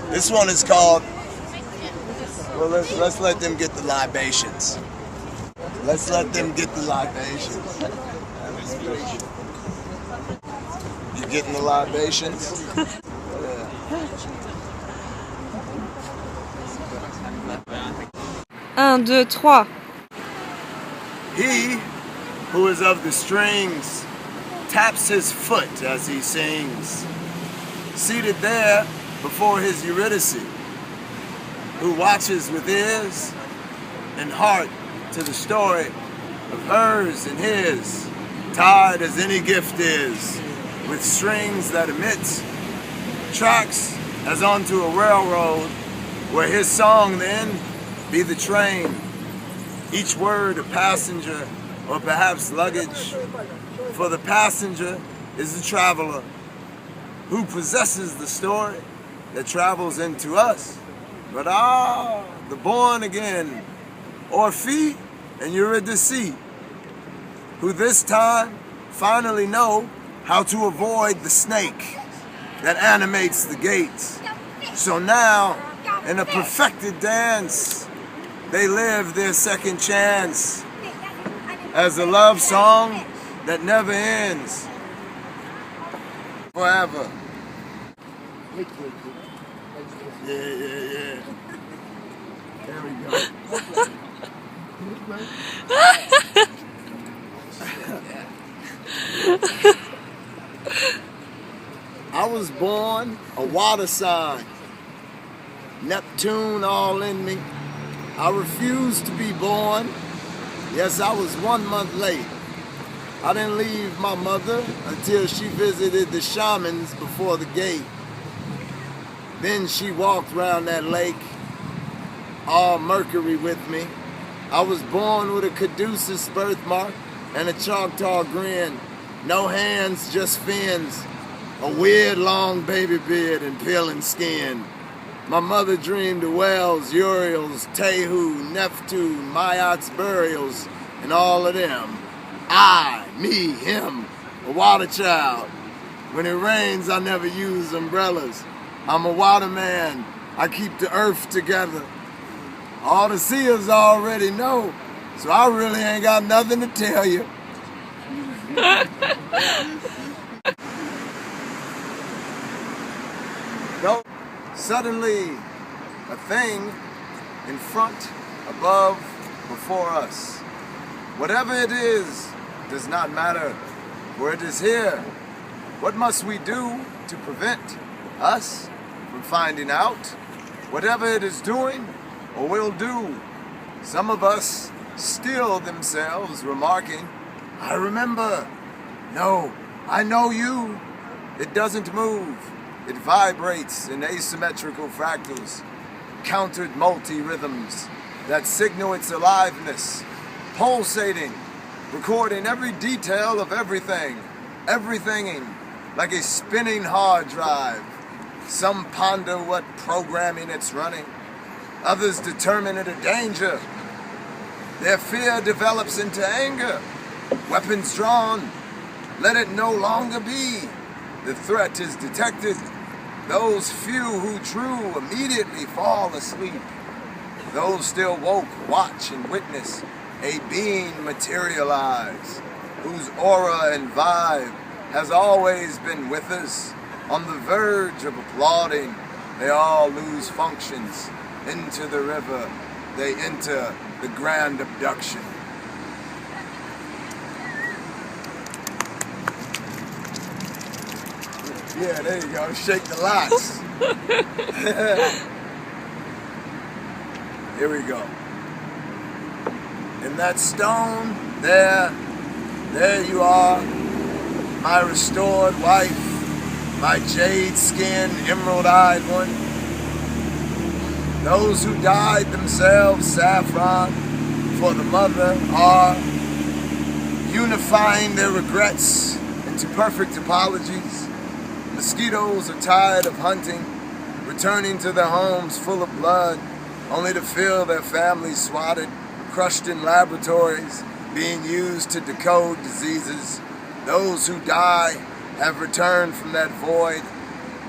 This one is called, well, let's let them get the libations. Let's let them get the libations. You getting the libations? Un, deux, trois. He who is of the strings taps his foot as he sings, seated there before his Eurydice, who watches with ears and heart to the story of hers and his, tied as any gift is, with strings that emit tracks as onto a railroad, where his song then be the train, each word a passenger or perhaps luggage, for the passenger is the traveler who possesses the story that travels into us. But the born again, Orphe and Eurydice, who this time finally know how to avoid the snake that animates the gates. So now, in a perfected dance, they live their second chance as a love song that never ends. Forever. Yeah. There we go. I was born a water sign, Neptune all in me. I refused to be born. Yes, I was 1 month late. I didn't leave my mother until she visited the shamans before the gate. Then she walked round that lake, all Mercury with me. I was born with a caduceus birthmark and a Choctaw grin. No hands, just fins. A weird long baby beard and peeling skin. My mother dreamed of wells, Uriels, Tehu, Neptune, Mayat's burials, and all of them. I, me, him, a water child. When it rains, I never use umbrellas. I'm a water man. I keep the earth together. All the seers already know, so I really ain't got nothing to tell you. No, suddenly a thing in front, above, before us. Whatever it is does not matter, for it is here. What must we do to prevent us from finding out? Whatever it is doing or will do. Some of us still themselves remarking, I remember. No, I know you. It doesn't move. It vibrates in asymmetrical fractals, countered multi-rhythms that signal its aliveness, pulsating, recording every detail of everythinging, like a spinning hard drive. Some ponder what programming it's running. Others determine it a danger. Their fear develops into anger. Weapons drawn. Let it no longer be. The threat is detected. Those few who true immediately fall asleep. Those still woke watch and witness a being materialize, whose aura and vibe has always been with us. On the verge of applauding, they all lose functions. Into the river, they enter the Grand Abduction. Yeah, there you go. Shake the lots. Here we go. In that stone, there you are, my restored wife, my jade-skinned, emerald-eyed one. Those who dyed themselves saffron for the mother are unifying their regrets into perfect apologies. Mosquitoes are tired of hunting, returning to their homes full of blood, only to feel their families swatted, crushed in laboratories, being used to decode diseases. Those who die have returned from that void,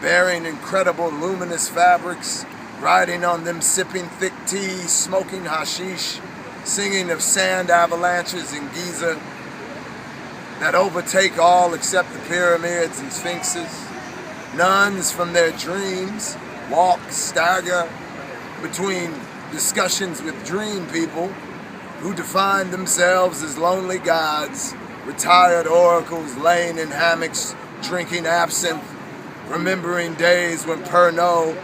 bearing incredible luminous fabrics, riding on them, sipping thick tea, smoking hashish, singing of sand avalanches in Giza that overtake all except the pyramids and sphinxes. Nuns from their dreams walk, stagger between discussions with dream people who define themselves as lonely gods, retired oracles laying in hammocks, drinking absinthe, remembering days when Pernod,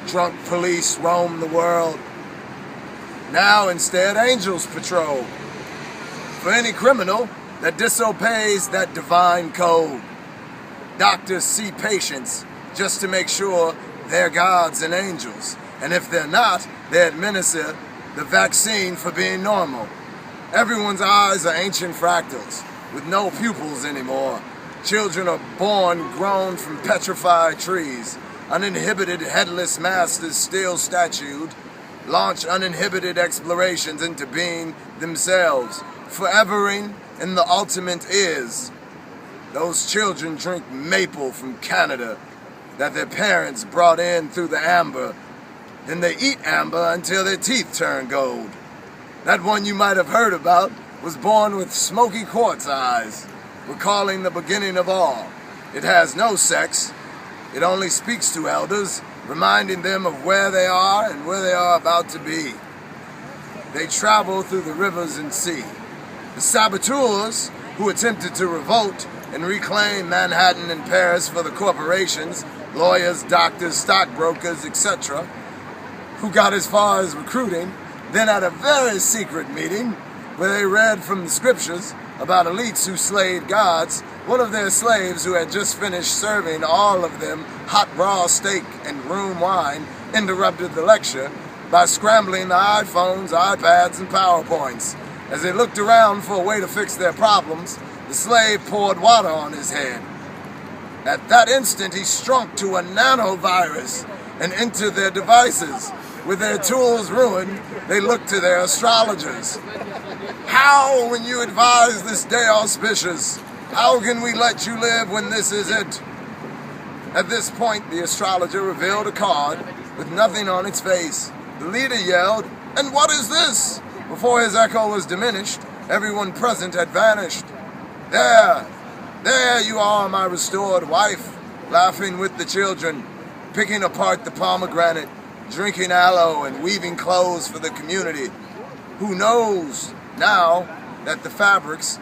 drunk police roamed the world. Now instead, angels patrol for any criminal that disobeys that divine code. Doctors see patients just to make sure they're gods and angels, and if they're not, they administer the vaccine for being normal. Everyone's eyes are ancient fractals with no pupils anymore. Children are born grown from petrified trees. Uninhibited headless masters still statued launch uninhibited explorations into being themselves, forevering in the ultimate is. Those children drink maple from Canada that their parents brought in through the amber. Then they eat amber until their teeth turn gold. That one you might have heard about was born with smoky quartz eyes, recalling the beginning of all. It has no sex. It only speaks to elders, reminding them of where they are and where they are about to be. They travel through the rivers and sea. The saboteurs who attempted to revolt and reclaim Manhattan and Paris for the corporations, lawyers, doctors, stockbrokers, etc., who got as far as recruiting, then at a very secret meeting where they read from the scriptures about elites who slayed gods, one of their slaves who had just finished serving all of them hot raw steak and room wine interrupted the lecture by scrambling the iPhones, iPads, and PowerPoints. As they looked around for a way to fix their problems, the slave poured water on his head. At that instant, he shrunk to a nanovirus and entered their devices. With their tools ruined, they looked to their astrologers. How, when you advise this day auspicious, how can we let you live when this is it? At this point, the astrologer revealed a card with nothing on its face. The leader yelled, "And what is this?" Before his echo was diminished, everyone present had vanished. There you are, my restored wife, laughing with the children, picking apart the pomegranate, drinking aloe and weaving clothes for the community. Who knows now that the fabrics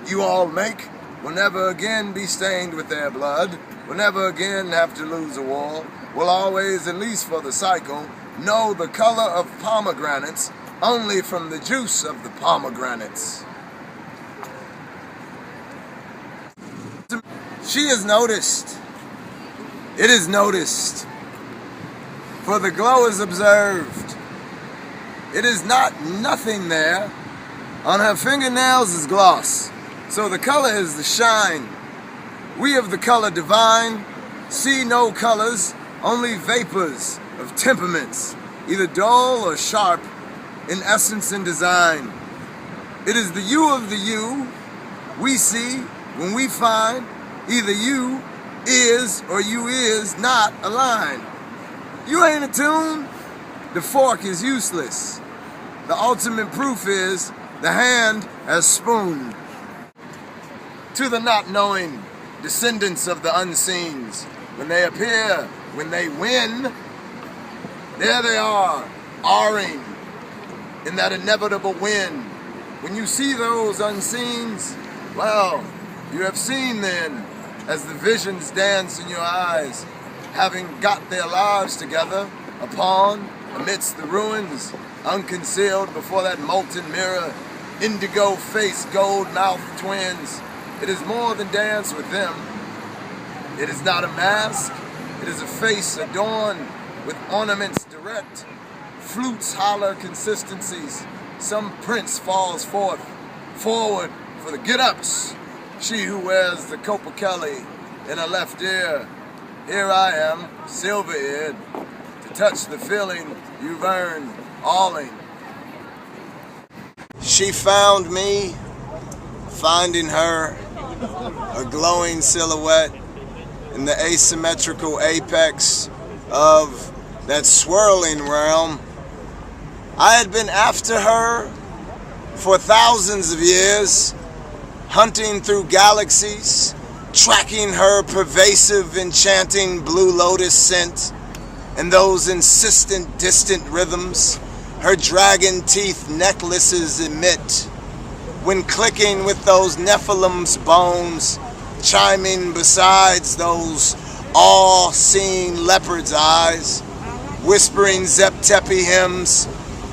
you all make will never again be stained with their blood, will never again have to lose a war, will always, at least for the cycle, know the color of pomegranates only from the juice of the pomegranates. She is noticed. It is noticed. For the glow is observed. It is not nothing there. On her fingernails is gloss, so the color is the shine. We of the color divine see no colors, only vapors of temperaments, either dull or sharp in essence and design. It is the you of the you we see when we find either you is or you is not aligned. You ain't attuned, the fork is useless. The ultimate proof is the hand has spooned. To the not knowing descendants of the unseens, when they appear, when they win, there they are, R-ing in that inevitable win. When you see those unseens, well, you have seen then, as the visions dance in your eyes, having got their lives together upon, amidst the ruins, unconcealed before that molten mirror, indigo-faced, gold-mouthed twins. It is more than dance with them. It is not a mask. It is a face adorned with ornaments direct, flutes holler consistencies. Some prince falls forward for the get-ups. She who wears the Copa Kelly in her left ear. Here I am, silver-eared, to touch the feeling you've earned, alling. She found me, finding her, a glowing silhouette, in the asymmetrical apex of that swirling realm. I had been after her for thousands of years, hunting through galaxies, tracking her pervasive, enchanting blue lotus scent and those insistent, distant rhythms her dragon teeth necklaces emit when clicking with those Nephilim's bones, chiming besides those all-seeing leopard's eyes, whispering Zep-Tepi hymns,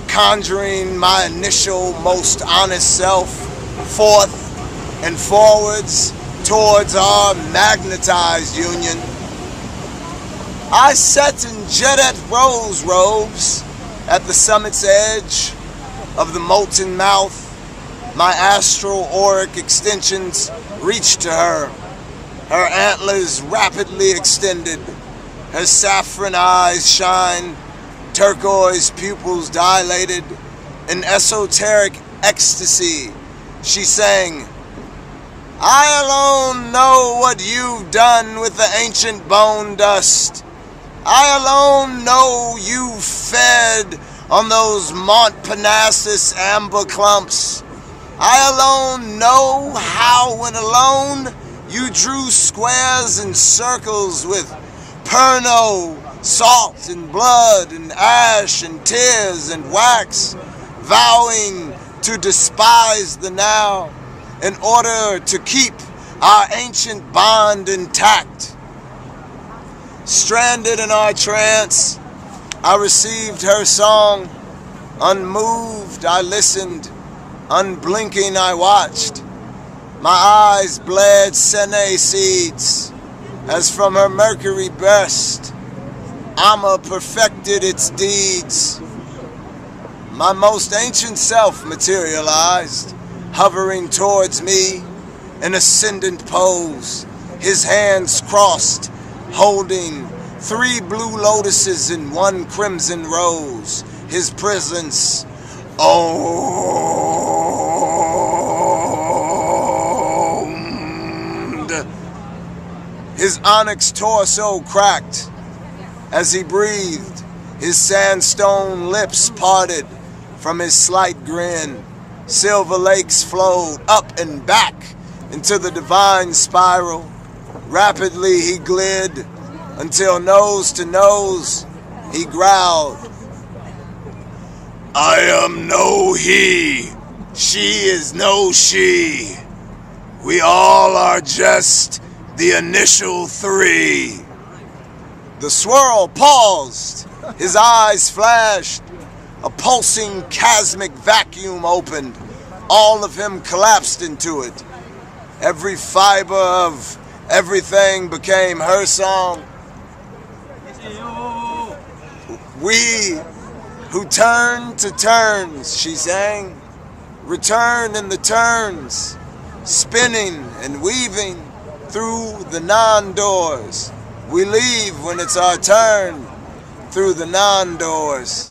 conjuring my initial, most honest self forth and forwards towards our magnetized union. I sat in Jedet rose robes at the summit's edge of the molten mouth. My astral auric extensions reached to her, her antlers rapidly extended, her saffron eyes shine, turquoise pupils dilated, in esoteric ecstasy. She sang, I alone know what you've done with the ancient bone dust. I alone know you fed on those Montparnassus amber clumps. I alone know how when alone you drew squares and circles with Perno, salt and blood and ash and tears and wax, vowing to despise the now in order to keep our ancient bond intact. Stranded in our trance, I received her song. Unmoved, I listened. Unblinking, I watched. My eyes bled sene seeds, as from her mercury breast, Amma perfected its deeds. My most ancient self materialized, hovering towards me in ascendant pose, his hands crossed, holding 3 blue lotuses and 1 crimson rose, his presence owned. His onyx torso cracked as he breathed, his sandstone lips parted from his slight grin. Silver lakes flowed up and back into the divine spiral. Rapidly he glid until nose to nose he growled, I am no he, she is no she. We all are just the initial 3. The swirl paused, his eyes flashed, a pulsing cosmic vacuum opened, all of him collapsed into it. Every fiber of everything became her song. We who turn to turns, she sang, return in the turns, spinning and weaving through the non-doors. We leave when it's our turn through the non-doors.